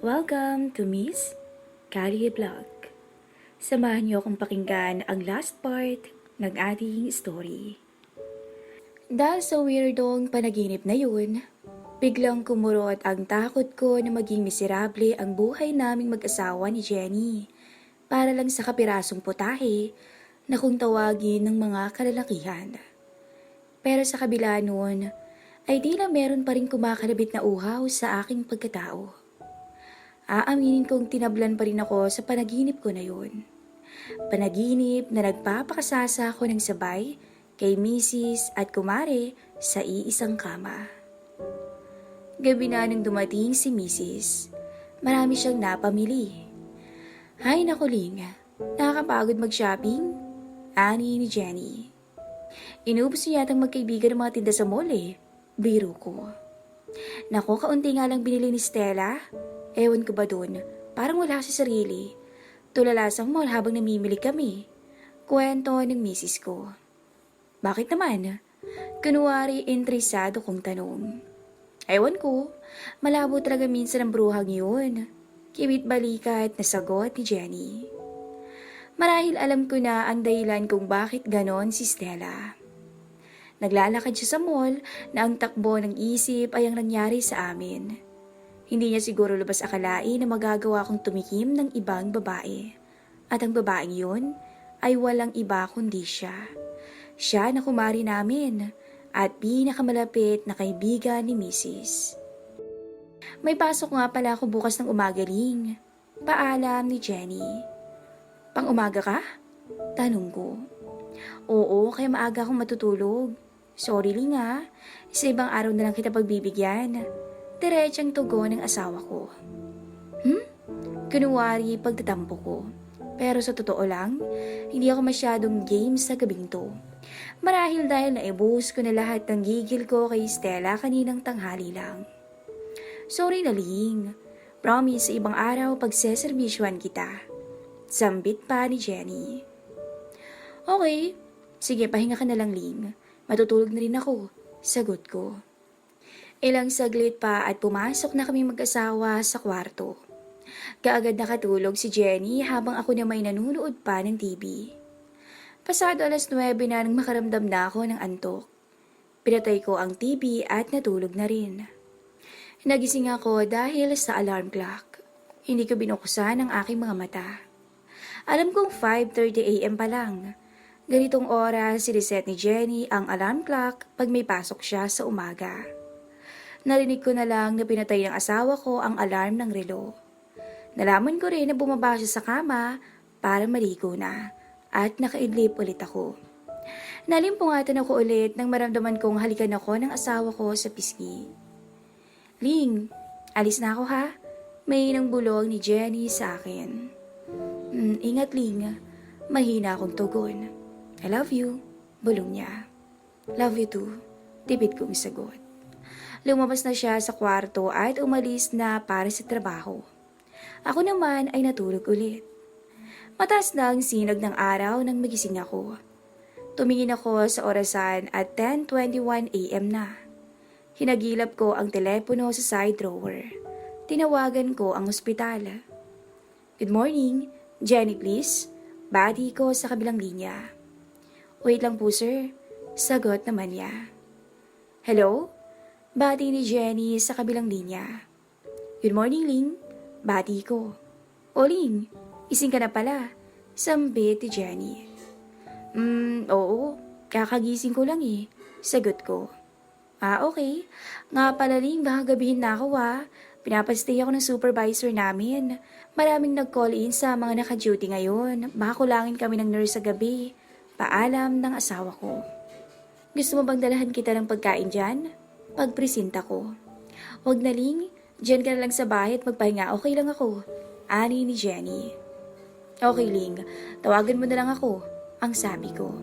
Welcome to Miss Kali Vlog. Samahan niyo akong pakinggan ang last part ng ating story. Dahil sa weirdong panaginip na yun, biglang kumurot ang takot ko na maging miserable ang buhay naming mag-asawa ni Jenny para lang sa kapirasong putahe na kung tawagin ng mga kalalakihan. Pero sa kabila nun, ay tila meron pa rin kumakalabit na uhaw sa aking pagkatao. Aaminin kong tinablan pa rin ako sa panaginip ko na yun. Panaginip na nagpapakasasa ako ng sabay kay Mrs. at Kumare sa iisang kama. Gabi na nang dumating si Mrs. Marami siyang napamili. Hay naku Ling, nakakapagod mag-shopping? Ani ni Jenny. Inubos niya yatang magkaibigan ng mga tinda sa mall eh. Biro ko. Naku, kaunti nga lang binili ni Stella. Ewan ko ba dun, parang wala sa sarili. Tulala sa mall habang namimili kami. Kwento ng misis ko. Bakit naman? Kunwari interesado kong tanong. Ewan ko, malabo talaga minsan ang bruhang yun. Kibit balikat na sagot ni Jenny. Marahil alam ko na ang dahilan kung bakit ganon si Stella. Naglalakad siya sa mall na ang takbo ng isip ay ang nangyari sa amin. Hindi niya siguro lubas akalain na magagawa kong tumikim ng ibang babae. At ang babaeng yun ay walang iba kundi siya. Siya na kumari namin at pinakamalapit na kaibigan ni Mrs. May pasok nga pala ako bukas ng umaga Ling. Paalam ni Jenny. Pang-umaga ka? Tanong ko. Oo, kaya maaga akong matutulog. Sorry Ling ha, sa ibang araw na lang kita pagbibigyan. Diretsang tugon ng asawa ko. Kunwari pagtatampo ko. Pero sa totoo lang, hindi ako masyadong game sa gabing to. Marahil dahil naibuhos ko na lahat ng gigil ko kay Stella kaninang tanghali lang. Sorry na Ling. Promise sa ibang araw pagseserbisyuhan kita. Sambit pa ni Jenny. Okay, sige pahinga ka na lang Ling. Matutulog na rin ako. Sagot ko. Ilang saglit pa at pumasok na kami mag-asawa sa kwarto. Kaagad nakatulog si Jenny habang ako na may nanunood pa ng TV. Pasado 9:00 na nang makaramdam na ako ng antok. Pinatay ko ang TV at natulog na rin. Nagising ako dahil sa alarm clock. Hindi ko binuksan ang aking mga mata. Alam kong 5:30 AM pa lang. Ganitong oras siniset ni Jenny ang alarm clock pag may pasok siya sa umaga. Narinig ko na lang na pinatay ng asawa ko ang alarm ng relo. Nalaman ko rin na bumaba siya sa kama para maligo na at nakaidlip ulit ako. Nalimpungatan ako ulit nang maramdaman kong halikan ako ng asawa ko sa pisngi. Ling, alis na ako ha? May nang bulong ni Jenny sa akin. Ingat Ling, mahina akong tugon. I love you, bulong niya. Love you too, tipid kong sagot. Lumabas na siya sa kwarto at umalis na para sa trabaho. Ako naman ay natulog ulit. Mataas na ang sinag ng araw nang magising ako. Tumingin ako sa orasan at 10:21 AM na. Hinagilap ko ang telepono sa side drawer. Tinawagan ko ang ospital. Good morning, Jenny please. Bati ko sa kabilang linya. Wait lang po sir, sagot naman niya. Hello? Bati ni Jenny sa kabilang linya. Good morning, Ling. Bati ko. O Ling, ising ka na pala. Sambit ni Jenny. Oo. Kakagising ko lang eh. Sagot ko. Okay. Nga pala Ling, baka gabihin na ako Pinapastay ako ng supervisor namin. Maraming nag-call in sa mga naka-duty ngayon. Baka kulangin kami ng nurse sa gabi. Paalam ng asawa ko. Gusto mo bang dalahan kita ng pagkain dyan? Pagpresenta ko. Huwag na Ling, dyan ka na lang sa bahay at magpahinga, okay lang ako. Ani ni Jenny. Okay Ling, tawagan mo na lang ako, ang sabi ko.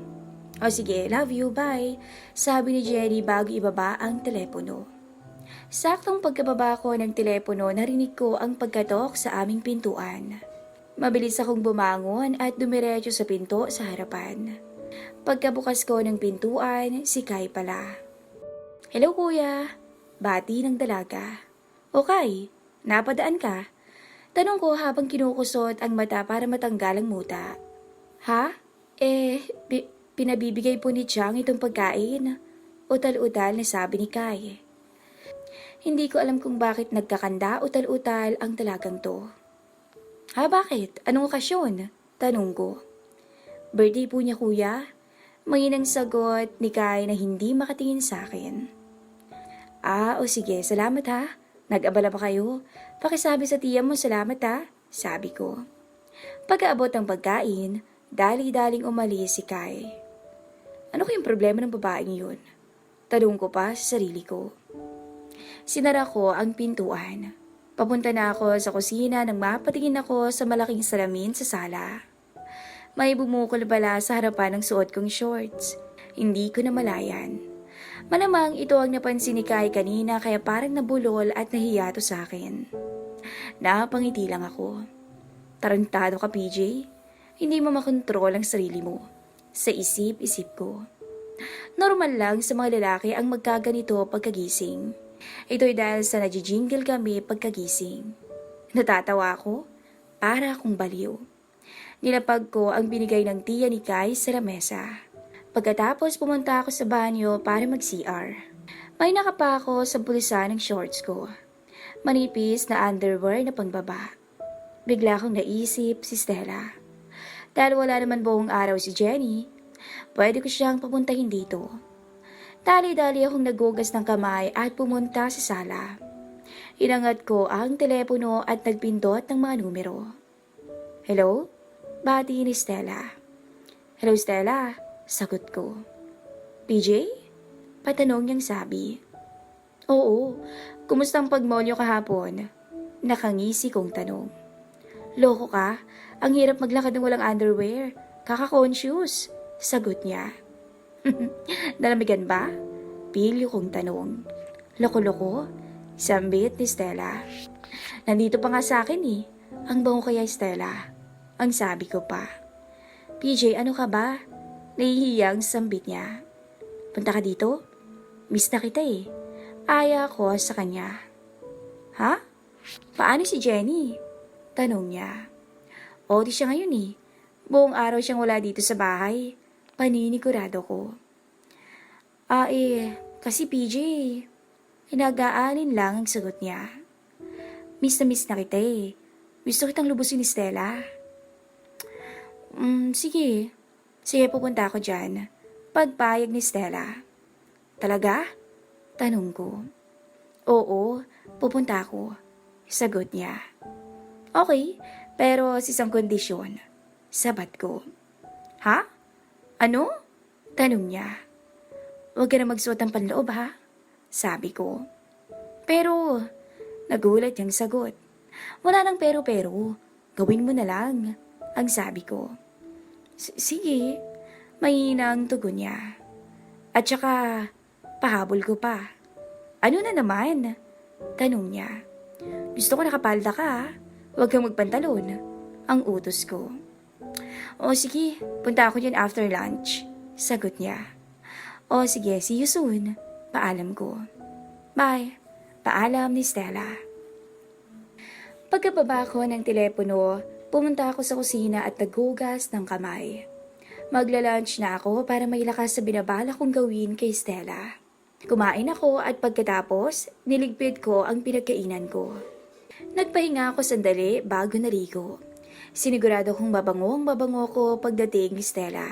O sige, love you, bye, sabi ni Jenny bago ibaba ang telepono. Saktong pagkababa ko ng telepono, narinig ko ang pagkatok sa aming pintuan. Mabilis akong bumangon at dumiretso sa pinto sa harapan. Pagkabukas ko ng pintuan, si Kai pala. Hello kuya, bati ng dalaga. Okay, napadaan ka. Tanong ko habang kinukusot ang mata para matanggal ang muta. Ha? Pinabibigay po ni Chang itong pagkain. Utal-utal na sabi ni Kai. Hindi ko alam kung bakit nagkakanda utal-utal ang talagang to. Ha, bakit? Anong okasyon? Tanong ko. Birthday po niya, kuya. Mainang sagot ni Kai na hindi makatingin sa akin. O sige, salamat ha. Nag-abala pa kayo? Pakisabi sa tiya mo salamat ha, sabi ko. Pag-aabot ng pagkain, dali-daling umalis si Kai. Ano kayong problema ng babaeng yun? Tanong ko pa sa sarili ko. Sinara ko ang pintuan. Papunta na ako sa kusina nang mapatingin ako sa malaking salamin sa sala. May bumukol pala sa harapan ng suot kong shorts. Hindi ko na malayan. Malamang ito ang napansin ni Kai kanina kaya parang nabulol at nahiya to sa akin. Napangiti lang ako. Tarantado ka, PJ. Hindi mo makontrol ang sarili mo. Sa isip-isip ko. Normal lang sa mga lalaki ang magkaganito pagkagising. Ito'y dahil sa najijingle kami pagkagising. Natatawa ako para akong baliw. Nilapag ko ang binigay ng tiya ni Kai sa lamesa. Pagkatapos pumunta ako sa banyo para mag-CR. May nakapa ako sa bulsa ng shorts ko. Manipis na underwear na pangbaba. Bigla kong naisip si Stella. Dahil wala naman buong araw si Jenny, pwede ko siyang papuntahin dito. Dali-dali akong nagugas ng kamay at pumunta sa sala. Inangat ko ang telepono at nagpindot ng mga numero. Hello? Bati ni Stella. Hello Stella, sagot ko. PJ? Patanong niyang sabi. Oo, kumusta ang pagmonyo kahapon? Nakangisi kong tanong. Loko ka? Ang hirap maglakad ng walang underwear. Kaka-conscious, sagot niya. Nalamigan ba? Pilyo kong tanong. Loko-loko? Sambit ni Stella. Nandito pa nga sa akin eh. Ang bango kaya Stella? Ang sabi ko pa. PJ, ano ka ba? Nahihiyang sambit niya. Punta ka dito? Miss na kita eh. Aya ko sa kanya. Ha? Paano si Jenny? Tanong niya. Di siya ngayon eh. Buong araw siyang wala dito sa bahay. Paninigurado ko. Kasi PJ, hinagaanin lang ang sagot niya. Miss na kita eh. Gusto kitang lubusin ni Stella. Sige. Sige, pupunta ako dyan. Pagpayag ni Stella. Talaga? Tanong ko. Oo, pupunta ako. Sagot niya. Okay, pero sa isang kondisyon. Sabat ko. Ha? Ano? Tanong niya. Huwag ka na magsuot ng panloob ha? Sabi ko. Pero, nagulat niyang sagot. Wala nang pero-pero. Gawin mo na lang. Ang sabi ko. Sige. Mahina ang tugon niya. At saka, pahabol ko pa. Ano na naman? Tanong niya. Gusto ko nakapalda ka ha? Huwag kang magpantalon. Ang utos ko. Sige, punta ako dyan after lunch. Sagot niya. Sige, see you soon. Paalam ko. Bye. Paalam ni Stella. Pagkababa ko ng telepono, pumunta ako sa kusina at naghugas ng kamay. Magla-lunch na ako para may lakas sa binabala kong gawin kay Stella. Kumain ako at pagkatapos, niligpit ko ang pinagkainan ko. Nagpahinga ako sandali bago naligo. Sinigurado kong mabango ko pagdating ni Stella.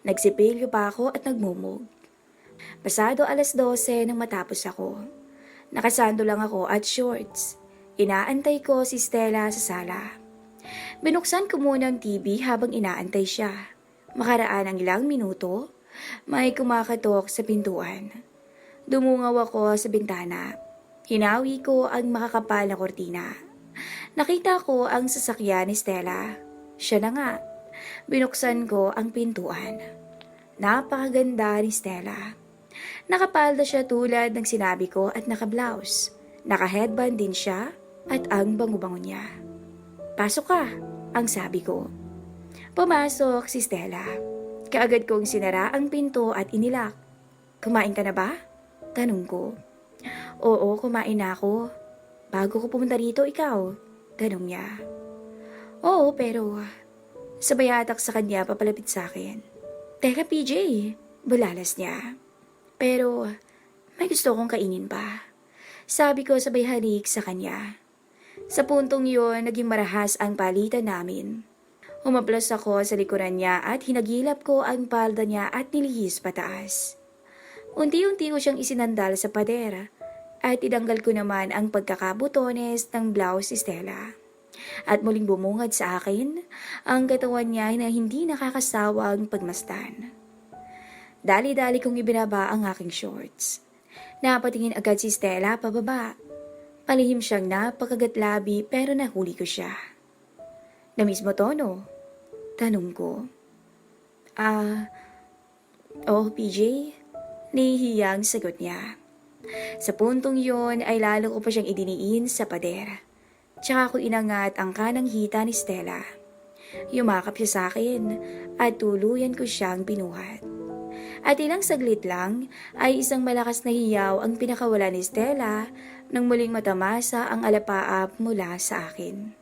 Nagsipilyo pa ako at nagmumog. Pasado 12:00 nang matapos ako. Nakasando lang ako at shorts. Inaantay ko si Stella sa sala. Binuksan ko muna ang TV habang inaantay siya. Makaraan ang ilang minuto, may kumakatok sa pintuan. Dumungaw ako sa bintana. Hinawi ko ang makakapal na kortina. Nakita ko ang sasakyan ni Stella. Siya na nga. Binuksan ko ang pintuan. Napakaganda ni Stella. Nakapalda siya tulad ng sinabi ko at naka-blouse. Naka-headband din siya at ang bango-bango niya. Pasok ka, ang sabi ko. Pumasok si Stella. Kaagad kong sinara ang pinto at inilak. Kumain ka na ba? Tanong ko. Oo, kumain na ako. Bago ko pumunta rito, ikaw? Tanong niya. Oo, pero sabay hatak sa kanya papalapit sa akin. Teka PJ, bulalas niya. Pero may gusto kong kainin pa. Sabi ko sabay halik sa kanya. Sa puntong yun, naging marahas ang palitan namin. Humaplos ako sa likuran niya at hinagilap ko ang palda niya at nilihis pataas. Unti-unti ko siyang isinandal sa pader at idanggal ko naman ang pagkakabutones ng blouse ni Stella. At muling bumungad sa akin ang katawan niya na hindi nakakasawang pagmasdan. Dali-dali kong ibinaba ang aking shorts. Napatingin agad si Stella pababa. Palihim siyang napakagatlabi pero nahuli ko siya. Namiss mo to, no? Tanong ko. PJ? Nahihiyang sagot niya. Sa puntong yon ay lalo ko pa siyang idiniin sa pader. Tsaka ko inangat ang kanang hita ni Stella. Yumakap siya sa akin at tuluyan ko siyang binuhat. At ilang saglit lang ay isang malakas na hiyaw ang pinakawala ni Stella nang muling matamasa ang alapaap mula sa akin.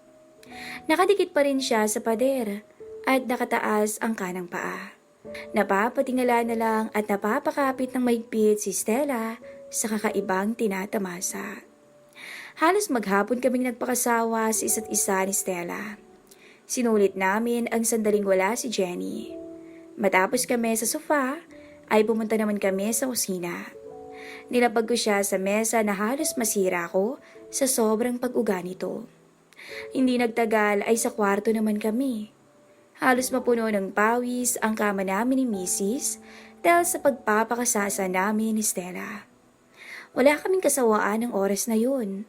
Nakadikit pa rin siya sa pader at nakataas ang kanang paa. Napapatingala na lang at napapakapit ng mahigpit si Stella sa kakaibang tinatamasa. Halos maghapon kaming nagpakasawa sa isa't isa ni Stella. Sinulit namin ang sandaling wala si Jenny. Matapos kami sa sofa, ay pumunta naman kami sa kusina. Nilapag ko siya sa mesa na halos masira ko sa sobrang pag-uga nito. Hindi nagtagal ay sa kwarto naman kami. Halos mapuno ng pawis ang kama namin ni Mrs. dahil sa pagpapakasasa namin ni Stella. Wala kaming kasawaan ng oras na yun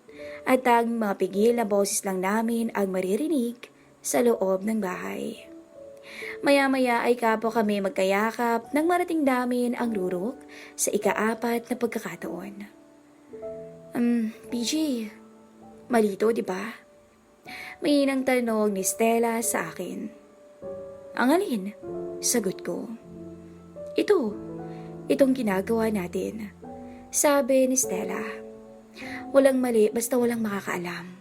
at tanging mga pigil na boses lang namin ang maririnig sa loob ng bahay. Maya-maya ay kapwa kami magkayakap nang marating namin ang rurok sa ika-4 na pagkakataon. PJ, malito di ba? Mainang tanong ni Stella sa akin. Ang alin? Sagot ko. Itong ginagawa natin. Sabi ni Stella. Walang mali basta walang makakaalam.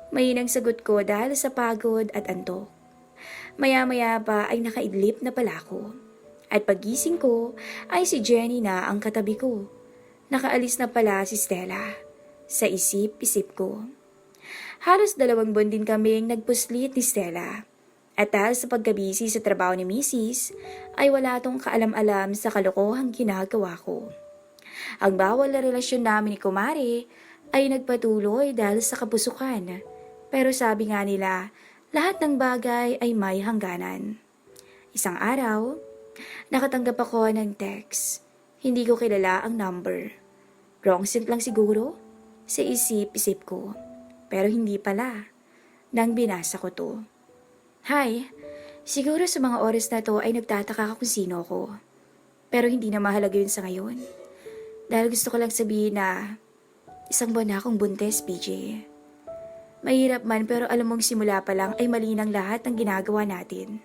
Mainang sagot ko dahil sa pagod at antok. Maya-maya pa ay nakaidlip na pala ako. At pagising ko ay si Jenny na ang katabi ko. Nakaalis na pala si Stella. Sa isip-isip ko. Halos 2 buwan din kaming nagpuslit ni Stella. At dahil sa pagkabisi sa trabaho ni Mrs., ay wala tong kaalam-alam sa kalokohang ginagawa ko. Ang bawal na relasyon namin ni Kumare ay nagpatuloy dahil sa kapusukan. Pero sabi nga nila, lahat ng bagay ay may hangganan. Isang araw, nakatanggap ako ng text. Hindi ko kilala ang number. Wrong sent lang siguro? Sa isip-isip ko. Pero hindi pala. Nang binasa ko to. Hi, siguro sa mga oras na to ay nagtataka ka kung sino ko. Pero hindi na mahalaga yun sa ngayon. Dahil gusto ko lang sabihin na 1 buwan na akong buntis, PJ. Mahirap man pero alam mong simula pa lang ay mali ng lahat ng ginagawa natin.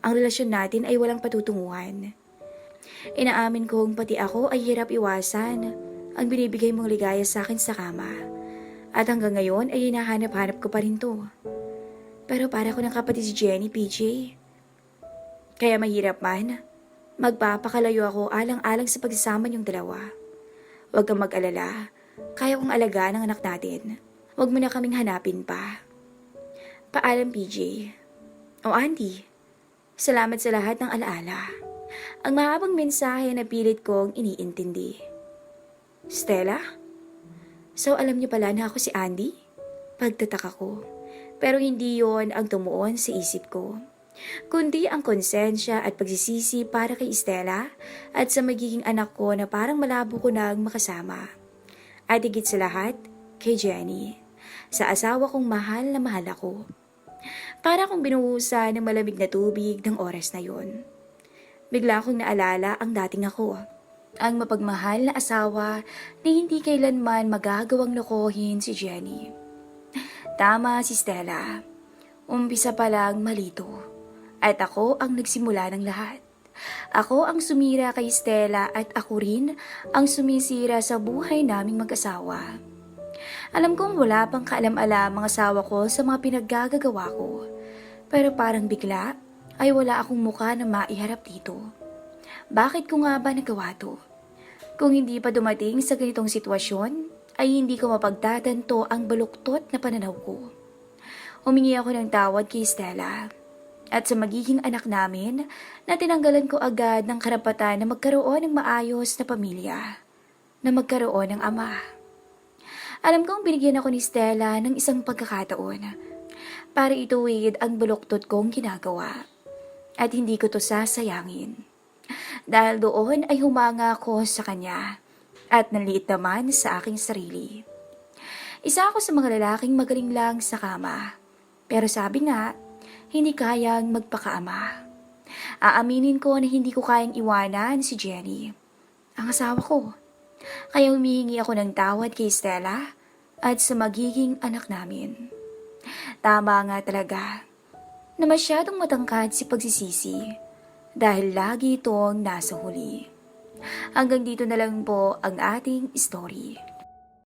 Ang relasyon natin ay walang patutunguhan. Inaamin kong pati ako ay hirap iwasan ang binibigay mong ligaya sa akin sa kama. At hanggang ngayon ay hinahanap-hanap ko pa rin to. Pero para ko ng kapatid si Jenny, PJ. Kaya mahirap man, magpapakalayo ako alang-alang sa pagsasama niyong dalawa. Huwag kang mag-alala, kaya kong alagaan ang anak natin. Huwag mo na kaming hanapin pa. Paalam, PJ. O Andy, salamat sa lahat ng alaala. Ang mahabang mensahe na pilit kong iniintindi. Stella? So alam niyo pala na ako si Andy? Pagtataka ko. Pero hindi yon ang tumuon sa isip ko. Kundi ang konsensya at pagsisisi para kay Stella at sa magiging anak ko na parang malabo ko nang makasama. At higit sa lahat, kay Jenny. Sa asawa kong mahal na mahal ako. Para kong binuhusan ng malamig na tubig ng oras na yon. Bigla akong naalala ang dating ako. Ang mapagmahal na asawa na hindi kailanman magagawang lokohin si Jenny. Tama si Stella. Umpisa pa lang malito. At ako ang nagsimula ng lahat. Ako ang sumira kay Stella at ako rin ang sumisira sa buhay naming mag-asawa. Alam kong wala pang kaalam-alam ang asawa ko sa mga pinaggagawa ko. Pero parang bigla ay wala akong mukha na maiharap dito. Bakit ko nga ba nagawa to? Kung hindi pa dumating sa ganitong sitwasyon, ay hindi ko mapagtatanto ang baluktot na pananaw ko. Humingi ako ng tawad kay Stella. At sa magiging anak namin, na tinanggalan ko agad ng karapatan na magkaroon ng maayos na pamilya. Na magkaroon ng ama. Alam kong binigyan ako ni Stella ng isang pagkakataon para ituwid ang baluktot kong ginagawa. At hindi ko to sasayangin. Dahil doon ay humanga ako sa kanya at naliit naman sa aking sarili. Isa ako sa mga lalaking magaling lang sa kama. Pero sabi nga, hindi kayang magpakaama. Aaminin ko na hindi ko kayang iwanan si Jenny, ang asawa ko. Kaya humihingi ako ng tawad kay Stella at sa magiging anak namin. Tama nga talaga na masyadong matangkad si pagsisisi dahil lagi itong nasa huli. Hanggang dito na lang po ang ating story.